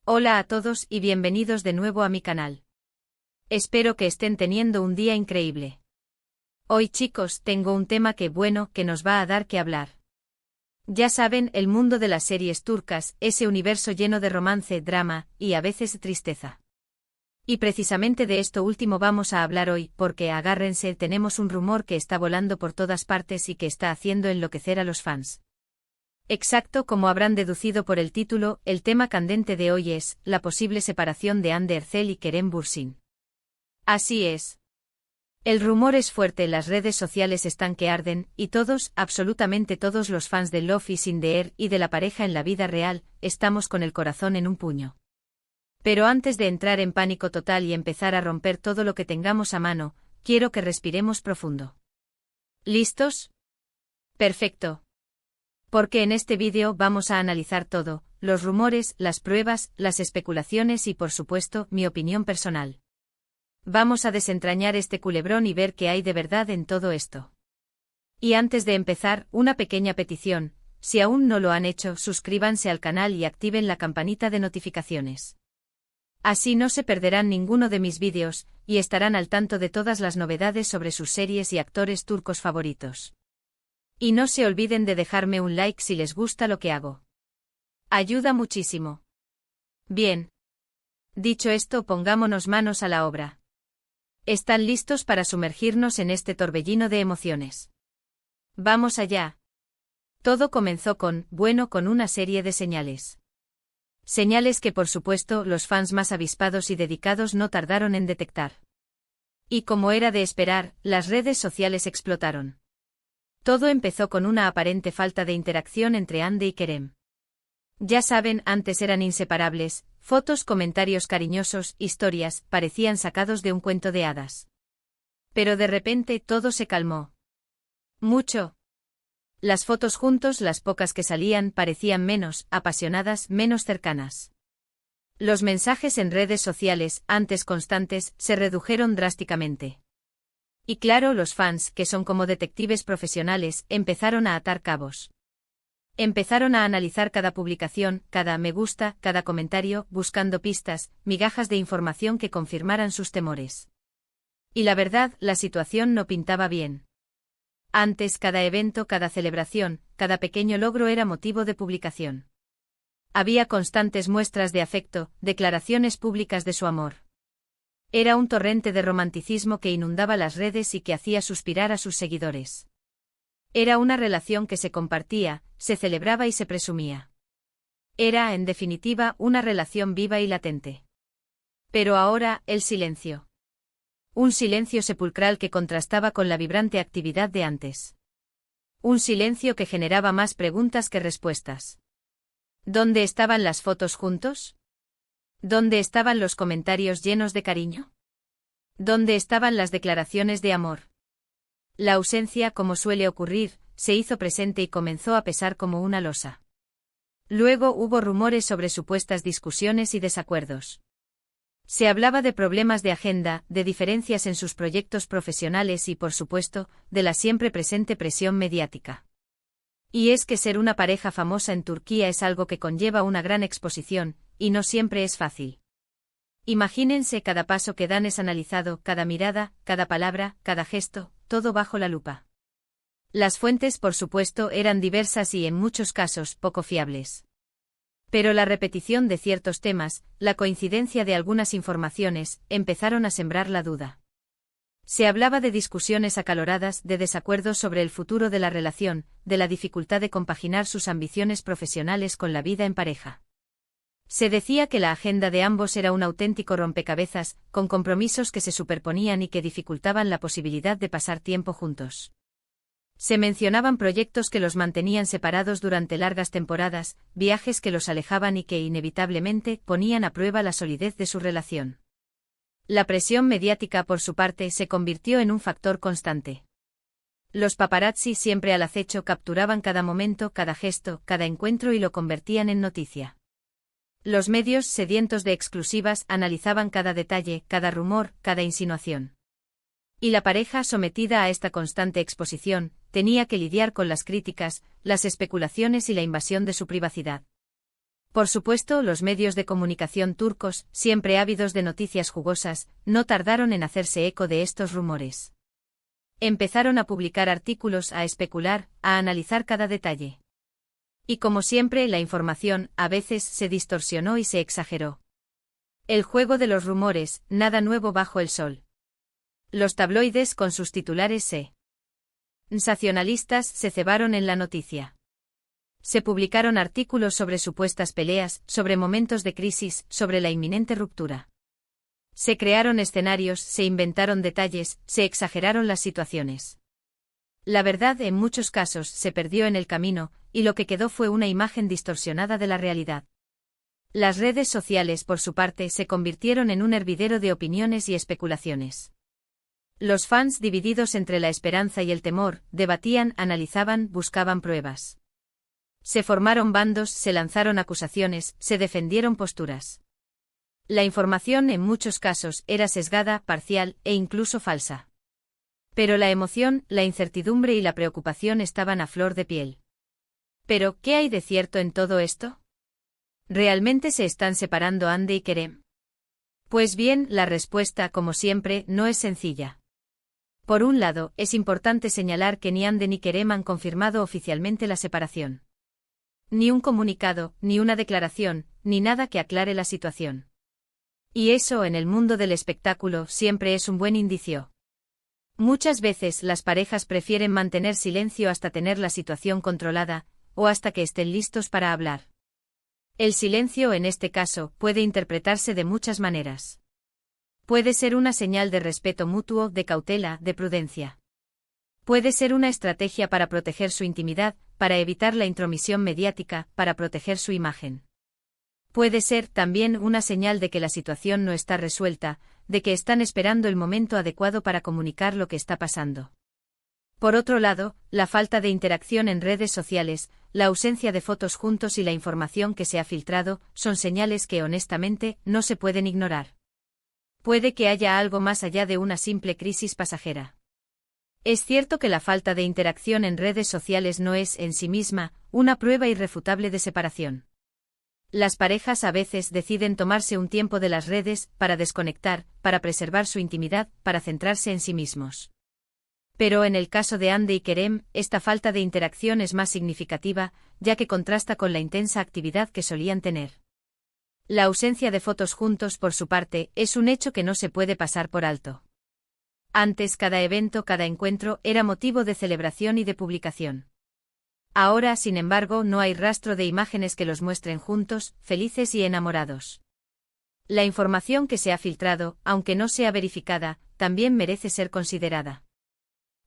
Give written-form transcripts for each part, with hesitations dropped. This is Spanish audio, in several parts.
Hola a todos y bienvenidos de nuevo a mi canal. Espero que estén teniendo un día increíble. Hoy, chicos, tengo un tema que nos va a dar que hablar. Ya saben, el mundo de las series turcas, ese universo lleno de romance, drama y a veces tristeza. Y precisamente de esto último vamos a hablar hoy, porque agárrense, tenemos un rumor que está volando por todas partes y que está haciendo enloquecer a los fans. Exacto, como habrán deducido por el título, el tema candente de hoy es la posible separación de Hande Erçel y Kerem Bürsin. Así es. El rumor es fuerte, las redes sociales están que arden, y todos, absolutamente todos los fans de Love is in the air y de la pareja en la vida real, estamos con el corazón en un puño. Pero antes de entrar en pánico total y empezar a romper todo lo que tengamos a mano, quiero que respiremos profundo. ¿Listos? Perfecto. Porque en este vídeo vamos a analizar todo, los rumores, las pruebas, las especulaciones y por supuesto, mi opinión personal. Vamos a desentrañar este culebrón y ver qué hay de verdad en todo esto. Y antes de empezar, una pequeña petición: si aún no lo han hecho, suscríbanse al canal y activen la campanita de notificaciones. Así no se perderán ninguno de mis vídeos, y estarán al tanto de todas las novedades sobre sus series y actores turcos favoritos. Y no se olviden de dejarme un like si les gusta lo que hago. Ayuda muchísimo. Bien. Dicho esto, pongámonos manos a la obra. ¿Están listos para sumergirnos en este torbellino de emociones? Vamos allá. Todo comenzó con una serie de señales. Señales que por supuesto los fans más avispados y dedicados no tardaron en detectar. Y como era de esperar, las redes sociales explotaron. Todo empezó con una aparente falta de interacción entre Hande y Kerem. Ya saben, antes eran inseparables, fotos, comentarios cariñosos, historias, parecían sacados de un cuento de hadas. Pero de repente todo se calmó. Mucho. Las fotos juntos, las pocas que salían, parecían menos apasionadas, menos cercanas. Los mensajes en redes sociales, antes constantes, se redujeron drásticamente. Y claro, los fans, que son como detectives profesionales, empezaron a atar cabos. Empezaron a analizar cada publicación, cada me gusta, cada comentario, buscando pistas, migajas de información que confirmaran sus temores. Y la verdad, la situación no pintaba bien. Antes, cada evento, cada celebración, cada pequeño logro era motivo de publicación. Había constantes muestras de afecto, declaraciones públicas de su amor. Era un torrente de romanticismo que inundaba las redes y que hacía suspirar a sus seguidores. Era una relación que se compartía, se celebraba y se presumía. Era, en definitiva, una relación viva y latente. Pero ahora, el silencio. Un silencio sepulcral que contrastaba con la vibrante actividad de antes. Un silencio que generaba más preguntas que respuestas. ¿Dónde estaban las fotos juntos? ¿Dónde estaban los comentarios llenos de cariño? ¿Dónde estaban las declaraciones de amor? La ausencia, como suele ocurrir, se hizo presente y comenzó a pesar como una losa. Luego hubo rumores sobre supuestas discusiones y desacuerdos. Se hablaba de problemas de agenda, de diferencias en sus proyectos profesionales y, por supuesto, de la siempre presente presión mediática. Y es que ser una pareja famosa en Turquía es algo que conlleva una gran exposición, y no siempre es fácil. Imagínense, cada paso que dan es analizado, cada mirada, cada palabra, cada gesto, todo bajo la lupa. Las fuentes, por supuesto, eran diversas y en muchos casos poco fiables. Pero la repetición de ciertos temas, la coincidencia de algunas informaciones, empezaron a sembrar la duda. Se hablaba de discusiones acaloradas, de desacuerdos sobre el futuro de la relación, de la dificultad de compaginar sus ambiciones profesionales con la vida en pareja. Se decía que la agenda de ambos era un auténtico rompecabezas, con compromisos que se superponían y que dificultaban la posibilidad de pasar tiempo juntos. Se mencionaban proyectos que los mantenían separados durante largas temporadas, viajes que los alejaban y que inevitablemente ponían a prueba la solidez de su relación. La presión mediática, por su parte, se convirtió en un factor constante. Los paparazzi, siempre al acecho, capturaban cada momento, cada gesto, cada encuentro y lo convertían en noticia. Los medios, sedientos de exclusivas, analizaban cada detalle, cada rumor, cada insinuación. Y la pareja, sometida a esta constante exposición, tenía que lidiar con las críticas, las especulaciones y la invasión de su privacidad. Por supuesto, los medios de comunicación turcos, siempre ávidos de noticias jugosas, no tardaron en hacerse eco de estos rumores. Empezaron a publicar artículos, a especular, a analizar cada detalle. Y como siempre, la información, a veces, se distorsionó y se exageró. El juego de los rumores, nada nuevo bajo el sol. Los tabloides con sus titulares sensacionalistas se cebaron en la noticia. Se publicaron artículos sobre supuestas peleas, sobre momentos de crisis, sobre la inminente ruptura. Se crearon escenarios, se inventaron detalles, se exageraron las situaciones. La verdad en muchos casos se perdió en el camino, y lo que quedó fue una imagen distorsionada de la realidad. Las redes sociales, por su parte, se convirtieron en un hervidero de opiniones y especulaciones. Los fans, divididos entre la esperanza y el temor, debatían, analizaban, buscaban pruebas. Se formaron bandos, se lanzaron acusaciones, se defendieron posturas. La información en muchos casos era sesgada, parcial e incluso falsa. Pero la emoción, la incertidumbre y la preocupación estaban a flor de piel. ¿Pero qué hay de cierto en todo esto? ¿Realmente se están separando Hande y Kerem? Pues bien, la respuesta, como siempre, no es sencilla. Por un lado, es importante señalar que ni Hande ni Kerem han confirmado oficialmente la separación. Ni un comunicado, ni una declaración, ni nada que aclare la situación. Y eso en el mundo del espectáculo siempre es un buen indicio. Muchas veces las parejas prefieren mantener silencio hasta tener la situación controlada, o hasta que estén listos para hablar. El silencio en este caso puede interpretarse de muchas maneras. Puede ser una señal de respeto mutuo, de cautela, de prudencia. Puede ser una estrategia para proteger su intimidad, para evitar la intromisión mediática, para proteger su imagen. Puede ser también una señal de que la situación no está resuelta, de que están esperando el momento adecuado para comunicar lo que está pasando. Por otro lado, la falta de interacción en redes sociales, la ausencia de fotos juntos y la información que se ha filtrado, son señales que honestamente no se pueden ignorar. Puede que haya algo más allá de una simple crisis pasajera. Es cierto que la falta de interacción en redes sociales no es, en sí misma, una prueba irrefutable de separación. Las parejas a veces deciden tomarse un tiempo de las redes, para desconectar, para preservar su intimidad, para centrarse en sí mismos. Pero en el caso de Hande y Kerem, esta falta de interacción es más significativa, ya que contrasta con la intensa actividad que solían tener. La ausencia de fotos juntos, por su parte, es un hecho que no se puede pasar por alto. Antes cada evento, cada encuentro, era motivo de celebración y de publicación. Ahora, sin embargo, no hay rastro de imágenes que los muestren juntos, felices y enamorados. La información que se ha filtrado, aunque no sea verificada, también merece ser considerada.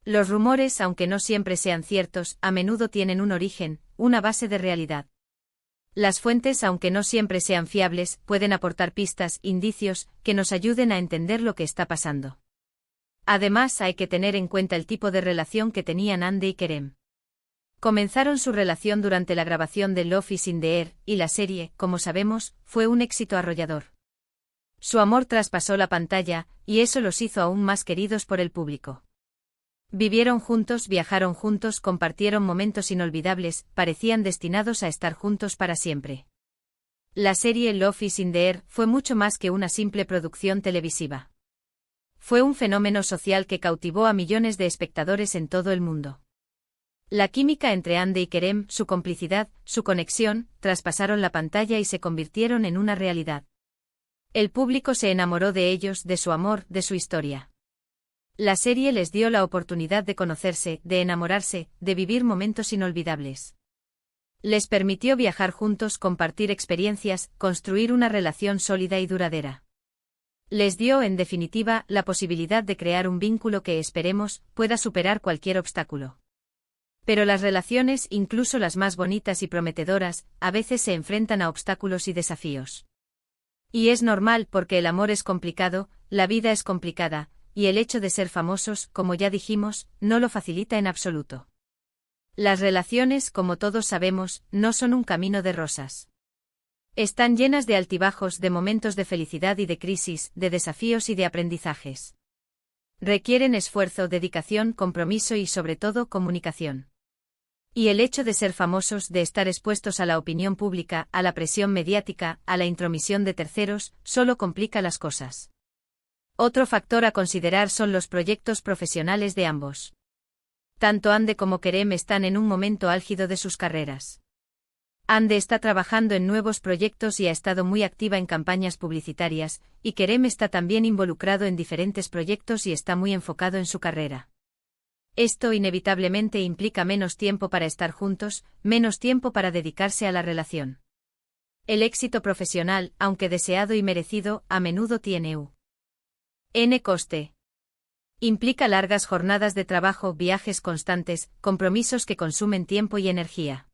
Los rumores, aunque no siempre sean ciertos, a menudo tienen un origen, una base de realidad. Las fuentes, aunque no siempre sean fiables, pueden aportar pistas, indicios, que nos ayuden a entender lo que está pasando. Además, hay que tener en cuenta el tipo de relación que tenían Hande y Kerem. Comenzaron su relación durante la grabación de Love is in the Air, y la serie, como sabemos, fue un éxito arrollador. Su amor traspasó la pantalla, y eso los hizo aún más queridos por el público. Vivieron juntos, viajaron juntos, compartieron momentos inolvidables, parecían destinados a estar juntos para siempre. La serie Love is in the Air fue mucho más que una simple producción televisiva. Fue un fenómeno social que cautivó a millones de espectadores en todo el mundo. La química entre Hande y Kerem, su complicidad, su conexión, traspasaron la pantalla y se convirtieron en una realidad. El público se enamoró de ellos, de su amor, de su historia. La serie les dio la oportunidad de conocerse, de enamorarse, de vivir momentos inolvidables. Les permitió viajar juntos, compartir experiencias, construir una relación sólida y duradera. Les dio, en definitiva, la posibilidad de crear un vínculo que, esperemos, pueda superar cualquier obstáculo. Pero las relaciones, incluso las más bonitas y prometedoras, a veces se enfrentan a obstáculos y desafíos. Y es normal porque el amor es complicado, la vida es complicada, y el hecho de ser famosos, como ya dijimos, no lo facilita en absoluto. Las relaciones, como todos sabemos, no son un camino de rosas. Están llenas de altibajos, de momentos de felicidad y de crisis, de desafíos y de aprendizajes. Requieren esfuerzo, dedicación, compromiso y sobre todo comunicación. Y el hecho de ser famosos, de estar expuestos a la opinión pública, a la presión mediática, a la intromisión de terceros, solo complica las cosas. Otro factor a considerar son los proyectos profesionales de ambos. Tanto Hande como Kerem están en un momento álgido de sus carreras. Hande está trabajando en nuevos proyectos y ha estado muy activa en campañas publicitarias, y Kerem está también involucrado en diferentes proyectos y está muy enfocado en su carrera. Esto inevitablemente implica menos tiempo para estar juntos, menos tiempo para dedicarse a la relación. El éxito profesional, aunque deseado y merecido, a menudo tiene un coste. Implica largas jornadas de trabajo, viajes constantes, compromisos que consumen tiempo y energía.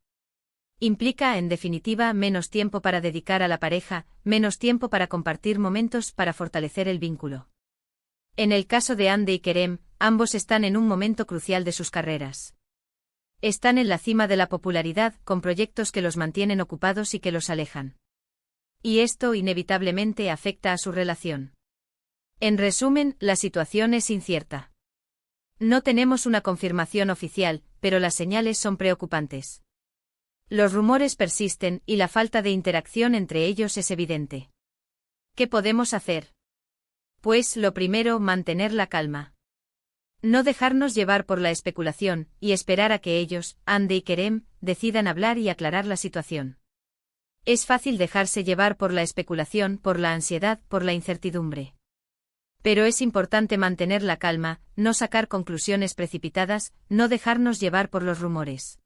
Implica, en definitiva, menos tiempo para dedicar a la pareja, menos tiempo para compartir momentos para fortalecer el vínculo. En el caso de Hande y Kerem, ambos están en un momento crucial de sus carreras. Están en la cima de la popularidad, con proyectos que los mantienen ocupados y que los alejan. Y esto inevitablemente afecta a su relación. En resumen, la situación es incierta. No tenemos una confirmación oficial, pero las señales son preocupantes. Los rumores persisten y la falta de interacción entre ellos es evidente. ¿Qué podemos hacer? Pues lo primero, mantener la calma. No dejarnos llevar por la especulación, y esperar a que ellos, Hande y Kerem, decidan hablar y aclarar la situación. Es fácil dejarse llevar por la especulación, por la ansiedad, por la incertidumbre. Pero es importante mantener la calma, no sacar conclusiones precipitadas, no dejarnos llevar por los rumores.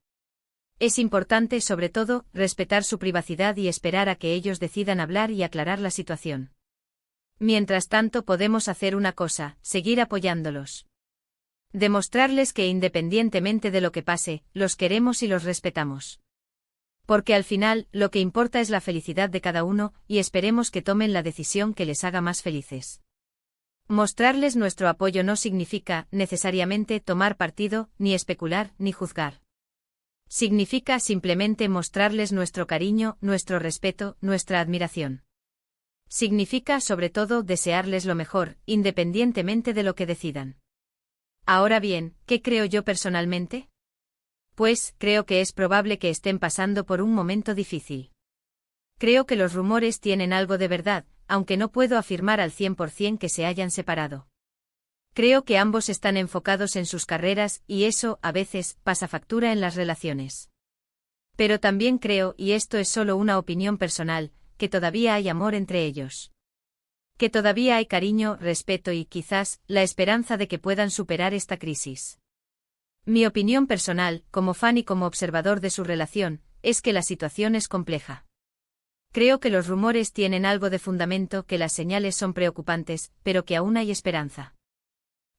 Es importante, sobre todo, respetar su privacidad y esperar a que ellos decidan hablar y aclarar la situación. Mientras tanto, podemos hacer una cosa: seguir apoyándolos. Demostrarles que independientemente de lo que pase, los queremos y los respetamos. Porque al final, lo que importa es la felicidad de cada uno, y esperemos que tomen la decisión que les haga más felices. Mostrarles nuestro apoyo no significa, necesariamente, tomar partido, ni especular, ni juzgar. Significa simplemente mostrarles nuestro cariño, nuestro respeto, nuestra admiración. Significa, sobre todo, desearles lo mejor, independientemente de lo que decidan. Ahora bien, ¿qué creo yo personalmente? Pues, creo que es probable que estén pasando por un momento difícil. Creo que los rumores tienen algo de verdad, aunque no puedo afirmar al 100% que se hayan separado. Creo que ambos están enfocados en sus carreras, y eso, a veces, pasa factura en las relaciones. Pero también creo, y esto es solo una opinión personal, que todavía hay amor entre ellos. Que todavía hay cariño, respeto y, quizás, la esperanza de que puedan superar esta crisis. Mi opinión personal, como fan y como observador de su relación, es que la situación es compleja. Creo que los rumores tienen algo de fundamento, que las señales son preocupantes, pero que aún hay esperanza.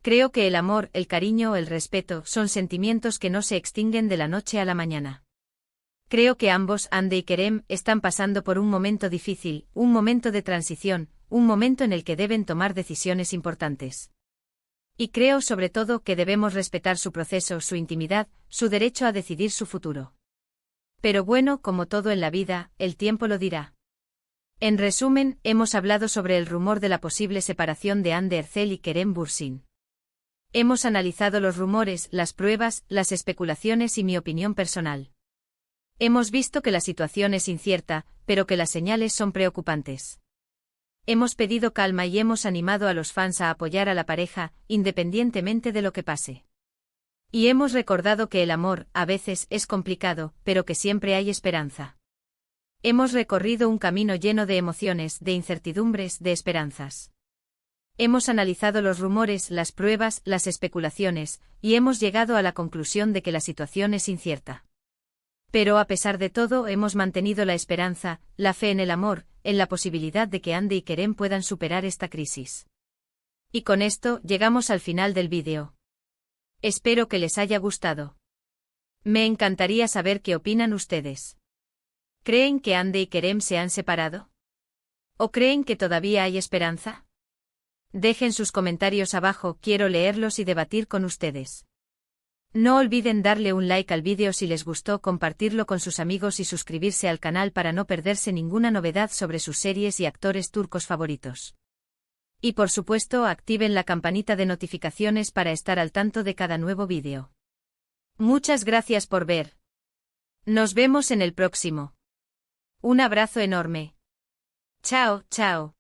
Creo que el amor, el cariño, el respeto, son sentimientos que no se extinguen de la noche a la mañana. Creo que ambos, Hande y Kerem, están pasando por un momento difícil, un momento de transición, un momento en el que deben tomar decisiones importantes. Y creo sobre todo que debemos respetar su proceso, su intimidad, su derecho a decidir su futuro. Pero bueno, como todo en la vida, el tiempo lo dirá. En resumen, hemos hablado sobre el rumor de la posible separación de Hande Erçel y Kerem Bürsin. Hemos analizado los rumores, las pruebas, las especulaciones y mi opinión personal. Hemos visto que la situación es incierta, pero que las señales son preocupantes. Hemos pedido calma y hemos animado a los fans a apoyar a la pareja, independientemente de lo que pase. Y hemos recordado que el amor, a veces, es complicado, pero que siempre hay esperanza. Hemos recorrido un camino lleno de emociones, de incertidumbres, de esperanzas. Hemos analizado los rumores, las pruebas, las especulaciones, y hemos llegado a la conclusión de que la situación es incierta. Pero a pesar de todo hemos mantenido la esperanza, la fe en el amor, en la posibilidad de que Hande y Kerem puedan superar esta crisis. Y con esto llegamos al final del vídeo. Espero que les haya gustado. Me encantaría saber qué opinan ustedes. ¿Creen que Hande y Kerem se han separado? ¿O creen que todavía hay esperanza? Dejen sus comentarios abajo, quiero leerlos y debatir con ustedes. No olviden darle un like al vídeo si les gustó, compartirlo con sus amigos y suscribirse al canal para no perderse ninguna novedad sobre sus series y actores turcos favoritos. Y por supuesto activen la campanita de notificaciones para estar al tanto de cada nuevo vídeo. Muchas gracias por ver. Nos vemos en el próximo. Un abrazo enorme. Chao, chao.